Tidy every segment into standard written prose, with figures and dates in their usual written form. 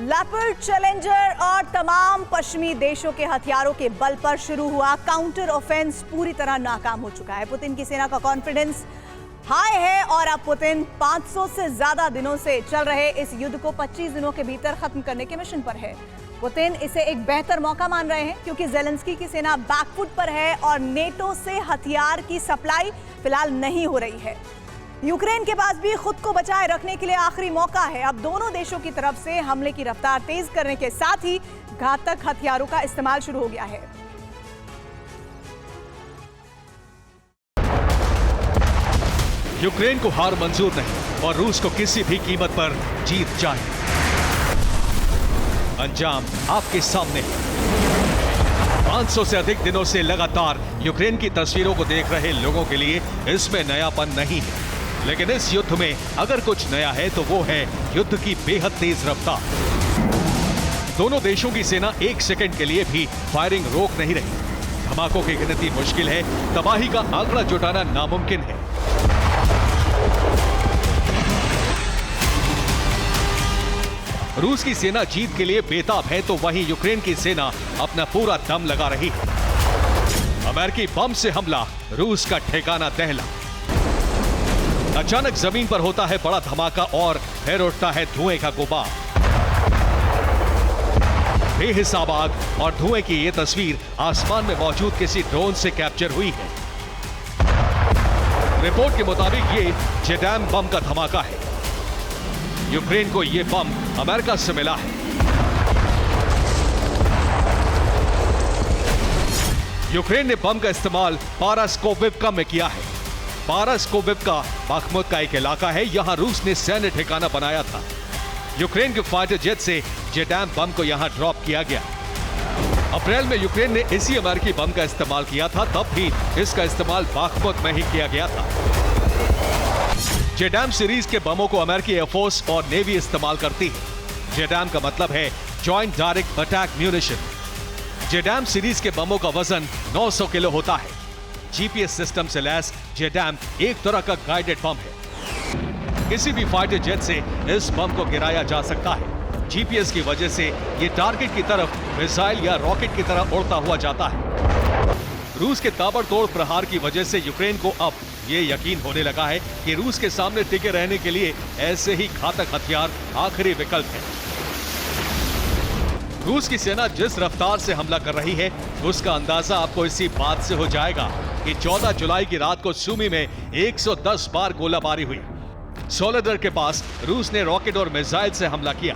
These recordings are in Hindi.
लेपर्ड, चैलेंजर और तमाम पश्चिमी देशों के हथियारों के बल पर शुरू हुआ काउंटर ऑफेंस पूरी तरह नाकाम हो चुका है। पुतिन की सेना का कॉन्फिडेंस हाई है और अब पुतिन 500 से ज्यादा दिनों से चल रहे इस युद्ध को 25 दिनों के भीतर खत्म करने के मिशन पर है। पुतिन इसे एक बेहतर मौका मान रहे हैं क्योंकि जेलेंस्की की सेना बैकफुट पर है और नेटो से हथियार की सप्लाई फिलहाल नहीं हो रही है। यूक्रेन के पास भी खुद को बचाए रखने के लिए आखिरी मौका है। अब दोनों देशों की तरफ से हमले की रफ्तार तेज करने के साथ ही घातक हथियारों का इस्तेमाल शुरू हो गया है। यूक्रेन को हार मंजूर नहीं और रूस को किसी भी कीमत पर जीत चाहिए। अंजाम आपके सामने है। 500 से अधिक दिनों से लगातार यूक्रेन की तस्वीरों को देख रहे लोगों के लिए इसमें नयापन नहीं है, लेकिन इस युद्ध में अगर कुछ नया है तो वो है युद्ध की बेहद तेज रफ्तार। दोनों देशों की सेना एक सेकंड के लिए भी फायरिंग रोक नहीं रही। धमाकों की गिनती मुश्किल है, तबाही का आंकड़ा जुटाना नामुमकिन है। रूस की सेना जीत के लिए बेताब है तो वहीं यूक्रेन की सेना अपना पूरा दम लगा रही है। अमेरिकी बम से हमला, रूस का ठिकाना दहला। अचानक जमीन पर होता है बड़ा धमाका और फिर उठता है धुएं का गुबार। बेहिसाब आग और धुएं की यह तस्वीर आसमान में मौजूद किसी ड्रोन से कैप्चर हुई है। रिपोर्ट के मुताबिक ये जेडैम बम का धमाका है। यूक्रेन को यह बम अमेरिका से मिला है। यूक्रेन ने बम का इस्तेमाल पारास्कोविवका में किया है। पारास्कोविवका बाखमुत का एक इलाका है, यहां रूस ने सैन्य ठिकाना बनाया था। यूक्रेन के फाइटर जेट से जेडैम बम को यहां ड्रॉप किया गया। अप्रैल में यूक्रेन ने इसी अमेरिकी बम का इस्तेमाल किया था, तब भी इसका इस्तेमाल बाखमुत में ही किया गया था। जेडैम सीरीज के बमों को अमेरिकी एयरफोर्स और नेवी इस्तेमाल करती है। जेडैम का मतलब है joint direct attack munition. JDAM series के बमों का वजन 900 किलो होता है। जीपीएस सिस्टम से लैस जेडैम एक तरह का गाइडेड बम है। किसी भी फाइटर जेट से इस बम को गिराया जा सकता है। जीपीएस की वजह से यह टारगेट की तरफ मिसाइल या रॉकेट की तरह उड़ता हुआ जाता है। रूस के ताबड़तोड़ प्रहार की वजह से यूक्रेन को अब ये यकीन होने लगा है कि रूस के सामने टिके रहने के लिए ऐसे ही घातक हथियार आखिरी विकल्प है। रूस की सेना जिस रफ्तार से हमला कर रही है उसका अंदाजा आपको इसी बात से हो जाएगा कि 14 जुलाई की रात को सूमी में 110 बार गोलाबारी हुई। सोलेडर के पास रूस ने रॉकेट और मिसाइल से हमला किया।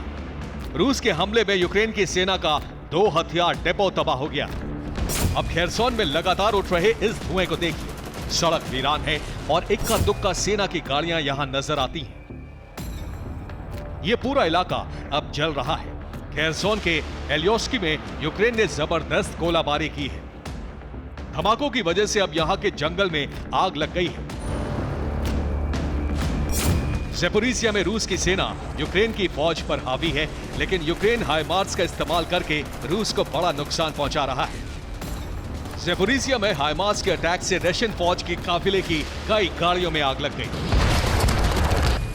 रूस के हमले में यूक्रेन की सेना का 2 हथियार डिपो तबाह हो गया। अब खेरसोन में लगातार उठ रहे इस धुएं को देखिए। सड़क वीरान है और इक्का दुक्का सेना की गाड़ियां यहां नजर आती हैं। यह पूरा इलाका अब जल रहा है। खेरसोन के एलियोस्की में यूक्रेन ने जबरदस्त गोलाबारी की है। धमाकों की वजह से अब यहां के जंगल में आग लग गई है। ज़ेपोरिज़िया में रूस की सेना यूक्रेन की फौज पर हावी है, लेकिन यूक्रेन हाइमार्स का इस्तेमाल करके रूस को बड़ा नुकसान पहुंचा रहा है। ज़ेपोरिज़िया में हाइमार्स के अटैक से रशियन फौज की काफिले की कई गाड़ियों में आग लग गई।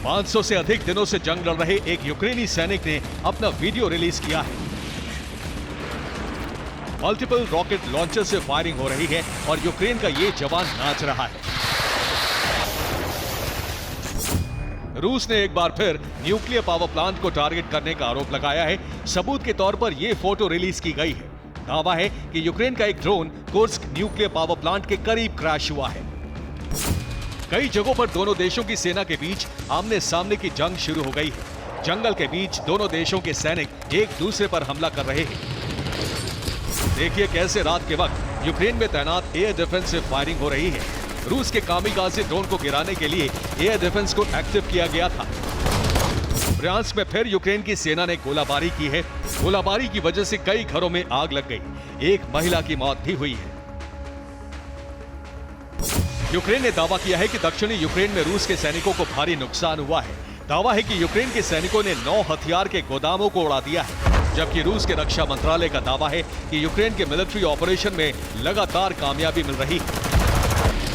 500 से अधिक दिनों से जंग लड़ रहे एक यूक्रेनी सैनिक ने अपना वीडियो रिलीज किया है। मल्टीपल रॉकेट लॉन्चर से फायरिंग हो रही है और यूक्रेन का ये जवान नाच रहा है। रूस ने एक बार फिर न्यूक्लियर पावर प्लांट को टारगेट करने का आरोप लगाया है। सबूत के तौर पर यह फोटो रिलीज की गई है। दावा है कि यूक्रेन का एक drone Kursk nuclear power plant के करीब क्रैश हुआ है। कई जगहों पर दोनों देशों की सेना के बीच आमने सामने की जंग शुरू हो गई है। जंगल के बीच दोनों देशों के सैनिक एक दूसरे पर हमला कर रहे हैं। देखिए कैसे रात के वक्त यूक्रेन में तैनात एयर डिफेंस से फायरिंग हो रही है। रूस के कामिकाज़े ड्रोन को गिराने के लिए एयर डिफेंस को एक्टिव किया गया था। ब्रियांस्क में फिर यूक्रेन की सेना ने गोलाबारी की है। गोलाबारी की वजह से कई घरों में आग लग गई। एक महिला की मौत भी हुई है। यूक्रेन ने दावा किया है कि दक्षिणी यूक्रेन में रूस के सैनिकों को भारी नुकसान हुआ है। दावा है कि यूक्रेन के सैनिकों ने 9 हथियार के गोदामों को उड़ा दिया है, जबकि रूस के रक्षा मंत्रालय का दावा है कि यूक्रेन के मिलिट्री ऑपरेशन में लगातार कामयाबी मिल रही है।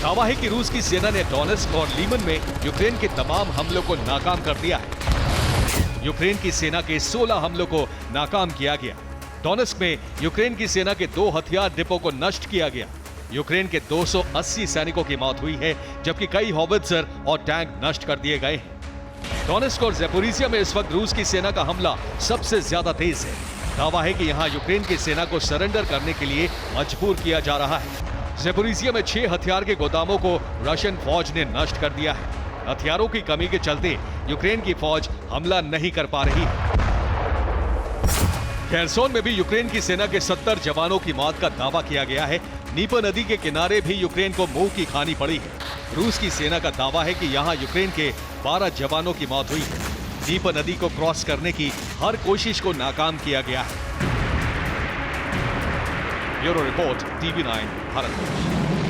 दावा है कि रूस की सेना ने डोनेट्स्क और लीमन में यूक्रेन के तमाम हमलों को नाकाम कर दिया है। यूक्रेन की सेना के 16 हमलों को नाकाम किया गया। डोनेस्क में यूक्रेन की सेना के 2 हथियार डिपो को नष्ट किया गया। यूक्रेन के 280 सैनिकों की मौत हुई है, जबकि कई हॉवित्जर और टैंक नष्ट कर दिए गए हैं। डोनेस्क और ज़ैपोरिज़िया में इस वक्त रूस की सेना का हमला सबसे ज्यादा तेज है। दावा है कि यहां यूक्रेन की सेना को सरेंडर करने के लिए मजबूर किया जा रहा है। ज़ैपोरिज़िया में 6 हथियार के गोदामों को रशियन फौज ने नष्ट कर दिया है। हथियारों की कमी के चलते यूक्रेन की फौज हमला नहीं कर पा रही है। खेरसोन में भी यूक्रेन की सेना के 70 जवानों की मौत का दावा किया गया है। नीपर नदी के किनारे भी यूक्रेन को मुंह की खानी पड़ी है। रूस की सेना का दावा है कि यहां यूक्रेन के 12 जवानों की मौत हुई है। नीपर नदी को क्रॉस करने की हर कोशिश को नाकाम किया गया है। Bureau report, TV9 Bharat.